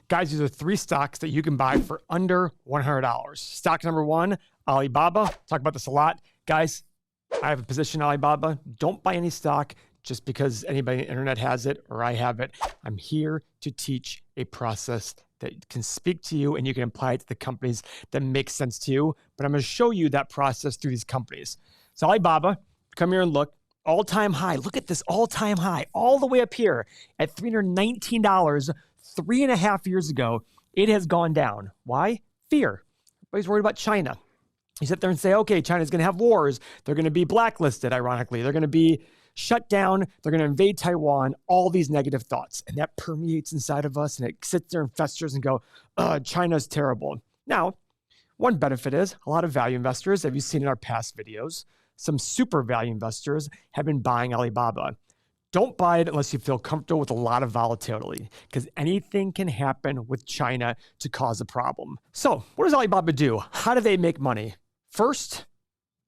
Guys, these are 3 stocks that you can buy for under $100. Stock number 1, Alibaba. Talk about this a lot. Guys, I have a position in Alibaba. Don't buy any stock just because anybody on the internet has it or I have it. I'm here to teach a process that can speak to you and you can apply it to the companies that make sense to you. But I'm going to show you that process through these companies. So Alibaba, come here and look. All-time high. Look at this all-time high all the way up here at $319 3.5 years ago. It has gone down. Why? Fear. Everybody's worried about China. You sit there and say, okay, China's going to have wars. They're going to be blacklisted, ironically. They're going to be shut down. They're going to invade Taiwan. All these negative thoughts. And that permeates inside of us and it sits there and festers and go, China's terrible. Now, one benefit is a lot of value investors, as you've seen in our past videos, some super value investors have been buying Alibaba. Don't buy it unless you feel comfortable with a lot of volatility because anything can happen with China to cause a problem. So what does Alibaba do? How do they make money? First,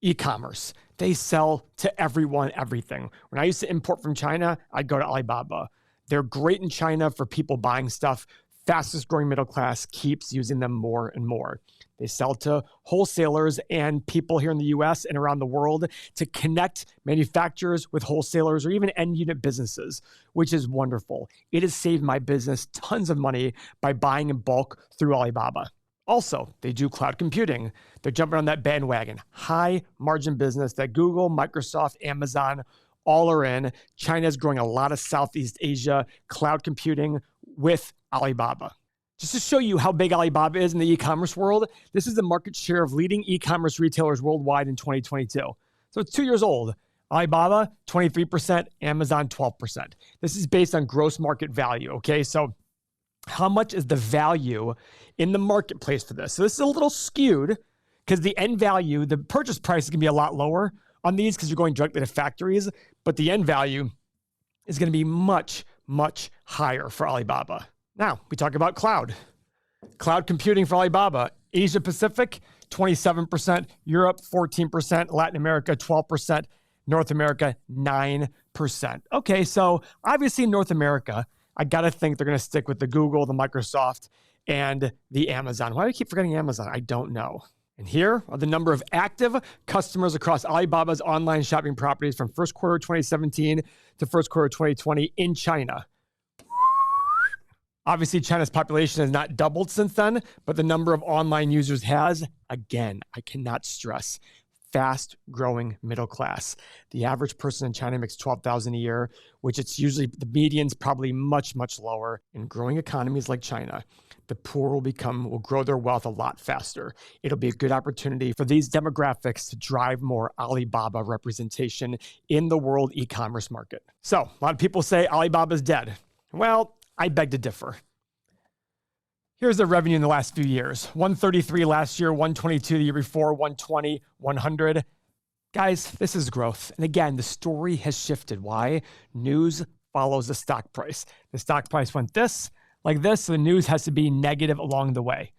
e-commerce. They sell to everyone, everything. When I used to import from China, I'd go to Alibaba. They're great in China for people buying stuff. Fastest growing middle class keeps using them more and more. They sell to wholesalers and people here in the US and around the world to connect manufacturers with wholesalers or even end unit businesses, which is wonderful. It has saved my business tons of money by buying in bulk through Alibaba. Also, they do cloud computing. They're jumping on that bandwagon. High margin business that Google, Microsoft, Amazon, all are in. China is growing a lot of Southeast Asia cloud computing with Alibaba. Just to show you how big Alibaba is in the e-commerce world, this is the market share of leading e-commerce retailers worldwide in 2022. So it's 2 years old. Alibaba, 23%, Amazon, 12%. This is based on gross market value, okay? So how much is the value in the marketplace for this? So this is a little skewed because the end value, the purchase price is going to be a lot lower on these because you're going directly to factories, but the end value is going to be much, much higher for Alibaba. Now, we talk about cloud. Cloud computing for Alibaba. Asia Pacific, 27%. Europe, 14%. Latin America, 12%. North America, 9%. Okay, so obviously in North America, I got to think they're going to stick with the Google, the Microsoft, and the Amazon. Why do I keep forgetting Amazon? I don't know. And here are the number of active customers across Alibaba's online shopping properties from first quarter 2017 to first quarter 2020 in China. Obviously, China's population has not doubled since then, but the number of online users has. Again, I cannot stress, fast growing middle class. The average person in China makes $12,000 a year, which it's usually, the median's probably much, much lower. In growing economies like China, the poor will grow their wealth a lot faster. It'll be a good opportunity for these demographics to drive more Alibaba representation in the world e-commerce market. So a lot of people say Alibaba's dead. Well, I beg to differ. Here's the revenue in the last few years. 133 last year, 122 the year before, 120, 100. Guys, this is growth. And again, the story has shifted. Why? News follows the stock price. The stock price went like this, so the news has to be negative along the way.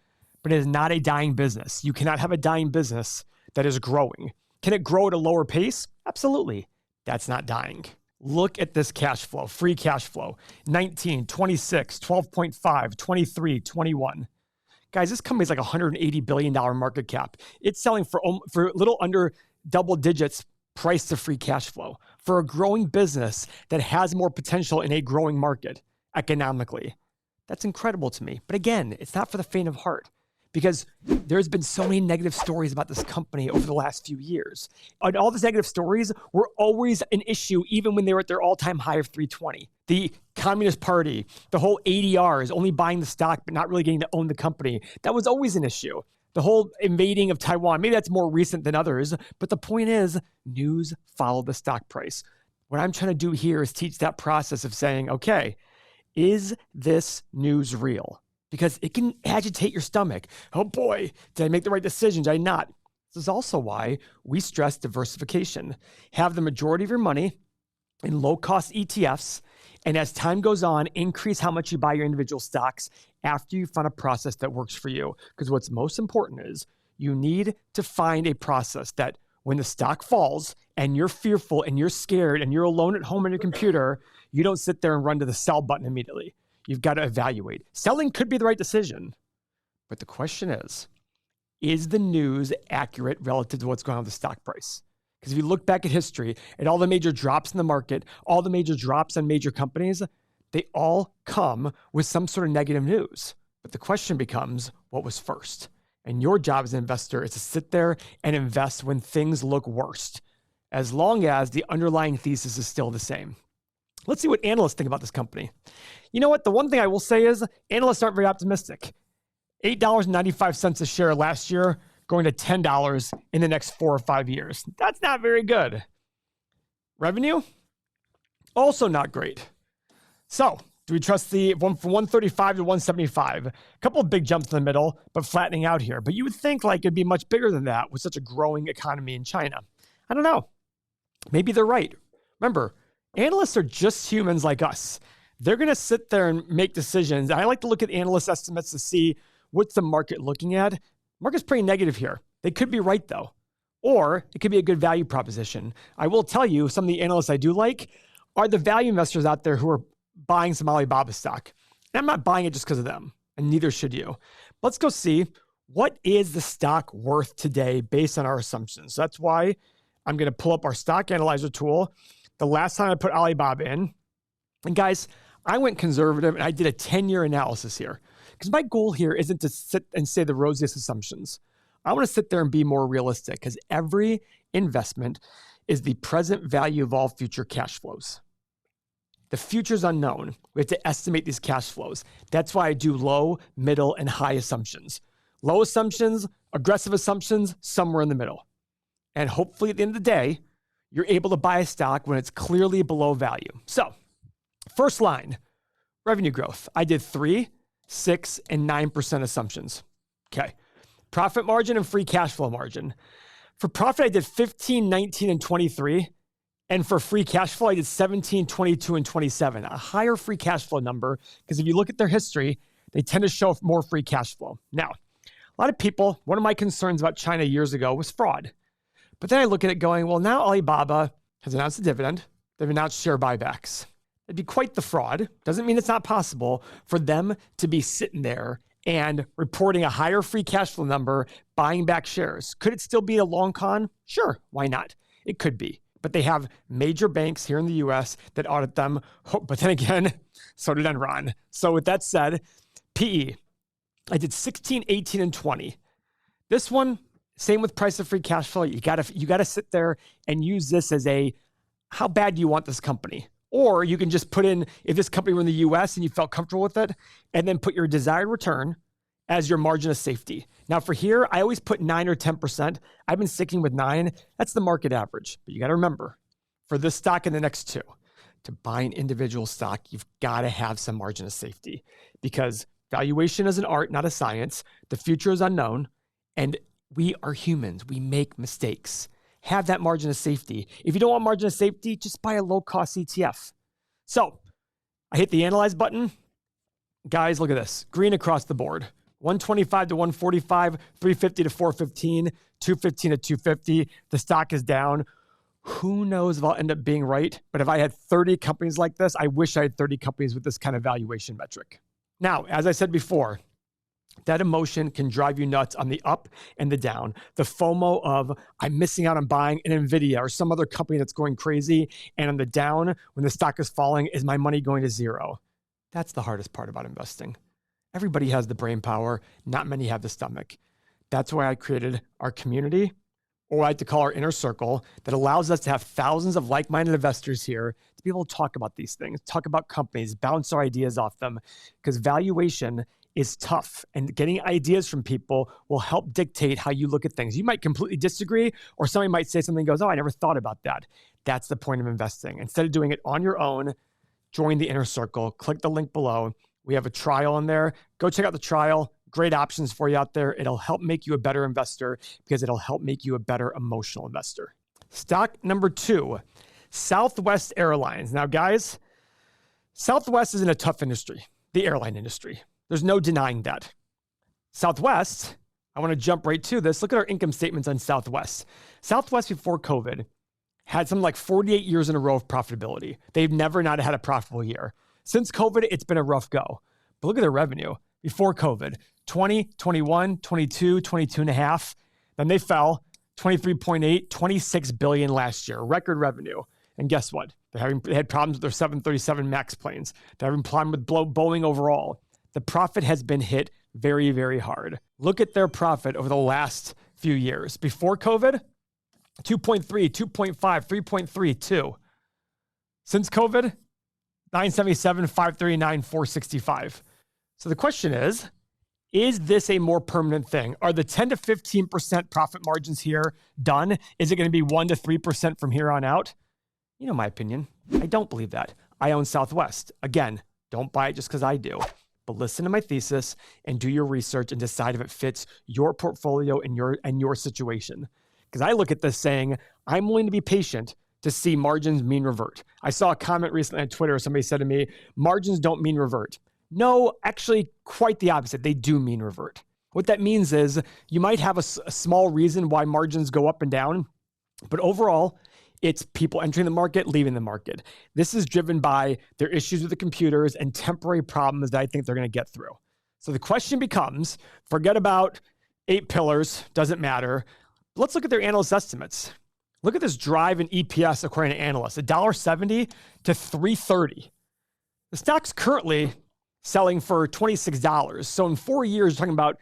But it is not a dying business. You cannot have a dying business that is growing. Can it grow at a lower pace? Absolutely. That's not dying. Look at this cash flow, free cash flow, 19, 26, 12.5, 23, 21. Guys, this company is like $180 billion market cap. It's selling for a little under double digits price to free cash flow for a growing business that has more potential in a growing market economically. That's incredible to me. But again, it's not for the faint of heart because there's been so many negative stories about this company over the last few years. And all these negative stories were always an issue, even when they were at their all-time high of 320. The Communist Party, the whole ADRs, only buying the stock, but not really getting to own the company. That was always an issue. The whole invading of Taiwan, maybe that's more recent than others, but the point is news followed the stock price. What I'm trying to do here is teach that process of saying, okay, is this news real? Because it can agitate your stomach. Oh boy, did I make the right decision? Did I not? This is also why we stress diversification. Have the majority of your money in low-cost ETFs, and as time goes on, increase how much you buy your individual stocks after you find a process that works for you. Because what's most important is you need to find a process that when the stock falls and you're fearful and you're scared and you're alone at home on your computer, you don't sit there and run to the sell button immediately. you've got to evaluate. Selling could be the right decision. But the question is the news accurate relative to what's going on with the stock price? Because if you look back at history, at all the major drops in the market, all the major drops on major companies, they all come with some sort of negative news. But the question becomes, what was first? And your job as an investor is to sit there and invest when things look worst, as long as the underlying thesis is still the same. Let's see what analysts think about this company. You know what? The one thing I will say is analysts aren't very optimistic. $8.95 a share last year, going to $10 in the next 4 or 5 years. That's not very good. Revenue? Also not great. So, do we trust the one from 135 to 175? A couple of big jumps in the middle, but flattening out here. But you would think like it'd be much bigger than that with such a growing economy in China. I don't know. Maybe they're right. Remember, analysts are just humans like us. They're going to sit there and make decisions. I like to look at analyst estimates to see what's the market looking at. Market's pretty negative here. They could be right though. Or it could be a good value proposition. I will tell you, some of the analysts I do like are the value investors out there who are buying some Alibaba stock. And I'm not buying it just because of them, and neither should you. Let's go see what is the stock worth today based on our assumptions. So that's why I'm going to pull up our stock analyzer tool. The last time I put Alibaba in, and guys, I went conservative and I did a 10-year analysis here. Because my goal here isn't to sit and say the rosiest assumptions. I want to sit there and be more realistic because every investment is the present value of all future cash flows. The future is unknown. We have to estimate these cash flows. That's why I do low, middle, and high assumptions. Low assumptions, aggressive assumptions, somewhere in the middle. And hopefully at the end of the day, you're able to buy a stock when it's clearly below value. So, first line, revenue growth. I did 3, 6, and 9% assumptions. Okay. Profit margin and free cash flow margin. For profit, I did 15, 19, and 23. And for free cash flow, I did 17, 22, and 27. A higher free cash flow number, because if you look at their history, they tend to show more free cash flow. Now, a lot of people, one of my concerns about China years ago was fraud. But then I look at it going, well, now Alibaba has announced a dividend. They've announced share buybacks. It'd be quite the fraud. Doesn't mean it's not possible for them to be sitting there and reporting a higher free cash flow number, buying back shares. Could it still be a long con? Sure, why not? It could be. But they have major banks here in the US that audit them. But then again, so did Enron. So with that said, PE, I did 16, 18, and 20. This one, same with price of free cash flow. You gotta sit there and use this as a, how bad do you want this company? Or you can just put in, if this company were in the US and you felt comfortable with it, and then put your desired return as your margin of safety. Now for here, I always put 9 or 10%. I've been sticking with 9. That's the market average. But you got to remember, for this stock and the next two, to buy an individual stock, you've got to have some margin of safety because valuation is an art, not a science. The future is unknown. And we are humans. We make mistakes. Have that margin of safety. If you don't want margin of safety, just buy a low-cost ETF. So I hit the analyze button. Guys, look at this. Green across the board. 125 to 145, 350 to 415, 215 to 250. The stock is down. Who knows if I'll end up being right? But if I had 30 companies like this, I wish I had 30 companies with this kind of valuation metric. Now, as I said before, that emotion can drive you nuts on the up and the down. The FOMO of I'm missing out on buying an NVIDIA or some other company that's going crazy. And on the down, when the stock is falling, is my money going to zero? That's the hardest part about investing. Everybody has the brain power. Not many have the stomach. That's why I created our community, or I like to call our inner circle, that allows us to have thousands of like-minded investors here to be able to talk about these things, talk about companies, bounce our ideas off them, because valuation is tough, and getting ideas from people will help dictate how you look at things. You might completely disagree, or somebody might say something and goes, oh, I never thought about that. That's the point of investing. Instead of doing it on your own, join the inner circle, click the link below. We have a trial in there. Go check out the trial. Great options for you out there. It'll help make you a better investor because it'll help make you a better emotional investor. Stock number 2, Southwest Airlines. Now, guys, Southwest is in a tough industry, the airline industry. There's no denying that. Southwest, I want to jump right to this. Look at our income statements on Southwest. Southwest before COVID had something like 48 years in a row of profitability. They've never not had a profitable year. Since COVID, it's been a rough go. But look at their revenue. Before COVID, 20, 21, 22, 22 and a half. Then they fell 23.8, 26 billion last year, record revenue. And guess what? They had problems with their 737 MAX planes. They're having problems with Boeing overall. The profit has been hit very, very hard. Look at their profit over the last few years. Before COVID, 2.3, 2.5, 3.3, 2. Since COVID, 977, 539, 465. So the question is this a more permanent thing? Are the 10 to 15% profit margins here done? Is it going to be 1 to 3% from here on out? You know my opinion. I don't believe that. I own Southwest. Again, don't buy it just because I do. But listen to my thesis and do your research and decide if it fits your portfolio and your situation. Because I look at this saying, I'm willing to be patient to see margins mean revert. I saw a comment recently on Twitter. Somebody said to me, margins don't mean revert. No, actually quite the opposite. They do mean revert. What that means is you might have a small reason why margins go up and down, but overall, it's people entering the market, leaving the market. This is driven by their issues with the computers and temporary problems that I think they're going to get through. So the question becomes, forget about 8 pillars, doesn't matter. Let's look at their analyst estimates. Look at this drive in EPS according to analysts, $1.70 to $3.30. The stock's currently selling for $26. So in 4 years, you're talking about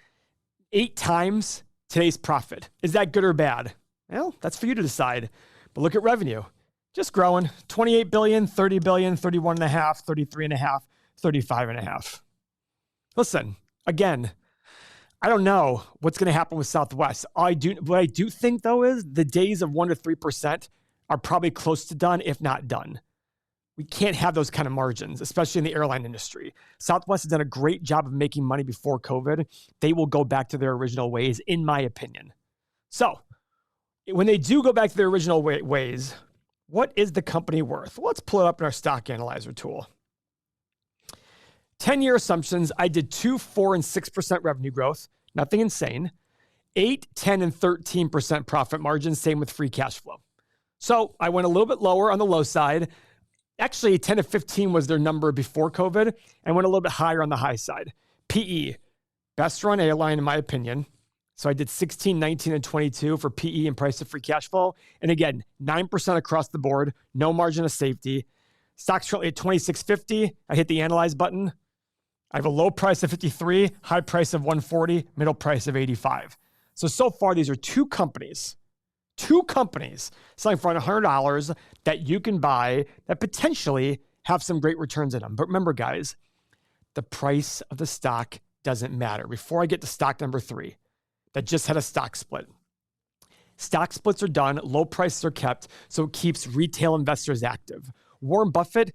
8 times today's profit. Is that good or bad? Well, that's for you to decide. But look at revenue, just growing, 28 billion, 30 billion, 31 and a half, 33 and a half, 35 and a half. Listen, again, I don't know what's going to happen with Southwest. What I do think, though, is the days of 1 to 3% are probably close to done, if not done. We can't have those kind of margins, especially in the airline industry. Southwest has done a great job of making money before COVID. They will go back to their original ways, in my opinion. So when they do go back to their original ways, what is the company worth? Well, let's pull it up in our stock analyzer tool. 10-year assumptions, I did 2, 4, and 6% revenue growth. Nothing insane. 8, 10, and 13% profit margins, same with free cash flow. So I went a little bit lower on the low side. Actually, 10 to 15 was their number before COVID, and went a little bit higher on the high side. PE, best run airline in my opinion. So I did 16, 19, and 22 for PE and price of free cash flow. And again, 9% across the board, no margin of safety. Stock's currently at $26.50. I hit the analyze button. I have a low price of 53, high price of 140, middle price of 85. So far, these are two companies selling for $100 that you can buy that potentially have some great returns in them. But remember, guys, the price of the stock doesn't matter. Before I get to stock number 3, that just had a stock split. Stock splits are done, low prices are kept, so it keeps retail investors active. Warren Buffett,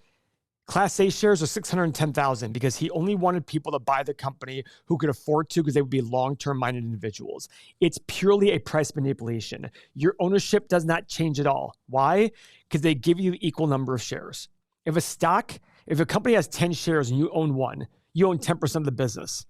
Class A shares are 610,000 because he only wanted people to buy the company who could afford to because they would be long-term minded individuals. It's purely a price manipulation. Your ownership does not change at all. Why? Because they give you equal number of shares. If a company has 10 shares and you own 1, you own 10% of the business.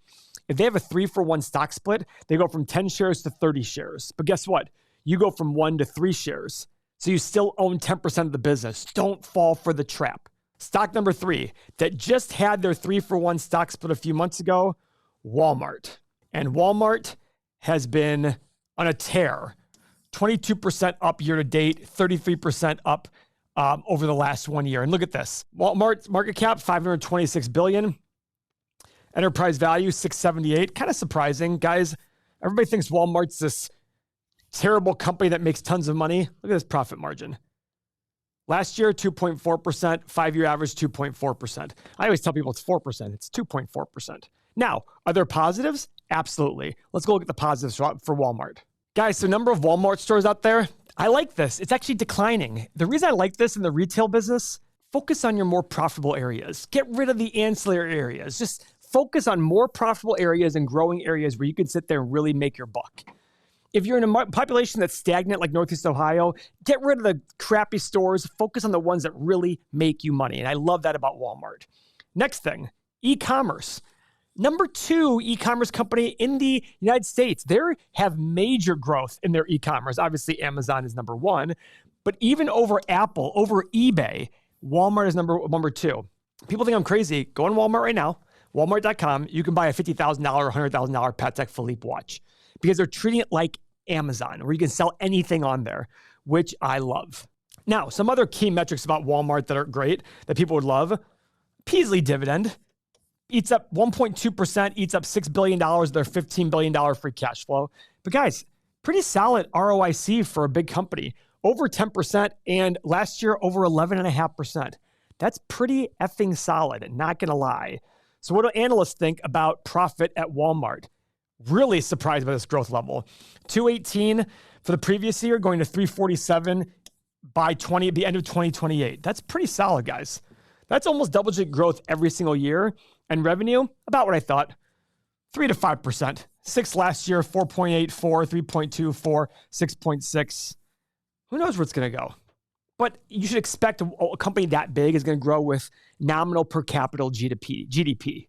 If they have a 3-for-1 stock split, they go from 10 shares to 30 shares. But guess what? You go from 1 to 3 shares. So you still own 10% of the business. Don't fall for the trap. Stock number 3 that just had their 3-for-1 stock split a few months ago, Walmart. And Walmart has been on a tear. 22% up year to date, 33% up over the last 1 year. And look at this. Walmart's market cap, $526 billion. Enterprise value, $678. Kind of surprising. Guys, everybody thinks Walmart's this terrible company that makes tons of money. Look at this profit margin. Last year, 2.4%. 5-year average, 2.4%. I always tell people it's 4%. It's 2.4%. Now, are there positives? Absolutely. Let's go look at the positives for Walmart. Guys, so number of Walmart stores out there, I like this. It's actually declining. The reason I like this in the retail business, focus on your more profitable areas. Get rid of the ancillary areas. Just focus on more profitable areas and growing areas where you can sit there and really make your buck. If you're in a population that's stagnant like Northeast Ohio, get rid of the crappy stores. Focus on the ones that really make you money. And I love that about Walmart. Next thing, e-commerce. Number 2 e-commerce company in the United States. They have major growth in their e-commerce. Obviously, Amazon is number 1. But even over Apple, over eBay, Walmart is number 2. People think I'm crazy. Go on Walmart right now, walmart.com. You can buy a $50,000 or $100,000 Patek Philippe watch because they're treating it like Amazon, where you can sell anything on there, which I love. Now, some other key metrics about Walmart that are great that people would love. Peaslee dividend eats up 1.2%, eats up $6 billion, their $15 billion free cash flow. But guys, pretty solid ROIC for a big company. Over 10%, and last year over 11.5%. That's pretty effing solid, not gonna lie. So what do analysts think about profit at Walmart? Really surprised by this growth level. 218 for the previous year, going to 347 by the end of 2028. That's pretty solid, guys. That's almost double-digit growth every single year. And revenue, about what I thought, 3 to 5%. 6 last year, 4.84, 3.2, 4, 6.6. Who knows where it's going to go? But you should expect a company that big is going to grow with nominal per capita GDP.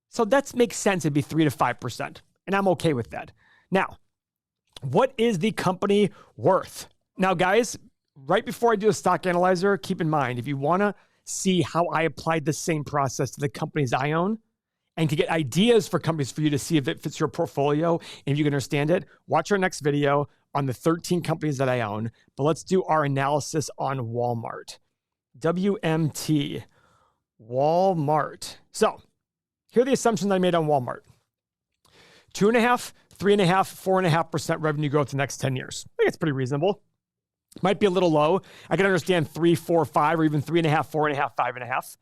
So that makes sense. It'd be 3 to 5%. And I'm okay with that. Now, what is the company worth? Now, guys, right before I do a stock analyzer, keep in mind, if you want to see how I applied the same process to the companies I own and to get ideas for companies for you to see if it fits your portfolio and if you can understand it, watch our next video on the 13 companies that I own. But let's do our analysis on Walmart. WMT, Walmart. So here are the assumptions I made on Walmart. 2.5%, 3.5%, 4.5% revenue growth the next 10 years. I think it's pretty reasonable. Might be a little low. I can understand 3, 4, 5, or even 3.5, 4.5, 5.5.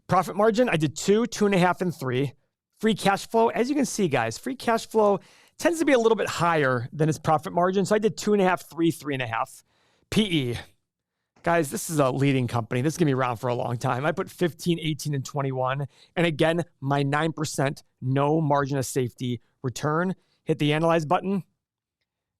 Profit margin, I did 2, 2.5, and 3. Free cash flow, as you can see, guys, free cash flow tends to be a little bit higher than its profit margin. So I did 2.5, 3, 3.5. PE, guys, this is a leading company. This is going to be around for a long time. I put 15, 18, and 21. And again, my 9% no margin of safety return. Hit the analyze button.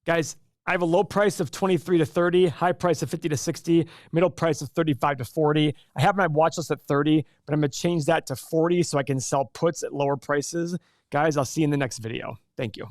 Guys, I have a low price of 23 to 30, high price of 50 to 60, middle price of 35 to 40. I have my watch list at 30, but I'm going to change that to 40 so I can sell puts at lower prices. Guys, I'll see you in the next video. Thank you.